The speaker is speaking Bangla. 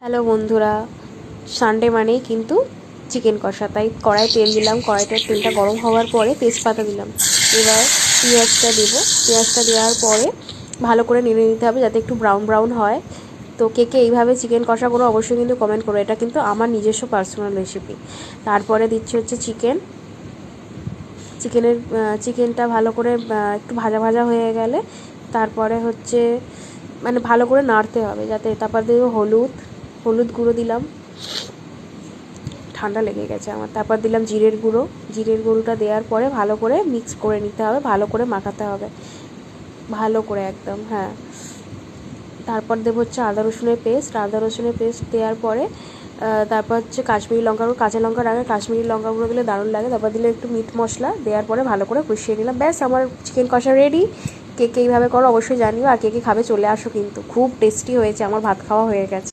হ্যালো বন্ধুরা, সানডে মানেই কিন্তু চিকেন কষা। তাই কড়াই তেল দিলাম, কড়াইটার তেলটা গরম হওয়ার পরে তেজপাতা দিলাম। এবার পেঁয়াজটা দেবো। পেঁয়াজটা দেওয়ার পরে ভালো করে নেড়ে নিতে হবে যাতে একটু ব্রাউন ব্রাউন হয়। তো কে কে এইভাবে চিকেন কষা করো অবশ্যই কিন্তু কমেন্ট করো, এটা কিন্তু আমার নিজস্ব পার্সোনাল রেসিপি। তারপরে দিচ্ছি হচ্ছে চিকেনটা ভালো করে একটু ভাজা ভাজা হয়ে গেলে তারপরে হচ্ছে মানে ভালো করে নাড়তে হবে যাতে। তারপর দেবো হলুদ গুঁড়ো দিলাম, ঠান্ডা লেগে গেছে আমার। তারপর দিলাম জিরের গুঁড়োটা দেওয়ার পরে ভালো করে মিক্স করে নিতে হবে, ভালো করে মাখাতে হবে, ভালো করে একদম। হ্যাঁ, তারপর দেবো হচ্ছে আদা রসুনের পেস্ট দেওয়ার পরে তারপর হচ্ছে কাশ্মীরি লঙ্কা গুঁড়ো, কাঁচা লঙ্কার আগে কাশ্মীরি লঙ্কা গুঁড়ো দিলে দারুণ লাগে। তারপর দিলে একটু মিট মশলা দেওয়ার পরে ভালো করে কষিয়ে নিলাম, ব্যাস আমার চিকেন কষা রেডি। কে কে এইভাবে করো অবশ্যই জানিও, আর কে কে খাবে চলে আসো, কিন্তু খুব টেস্টি হয়েছে, আমার ভাত খাওয়া হয়ে গেছে।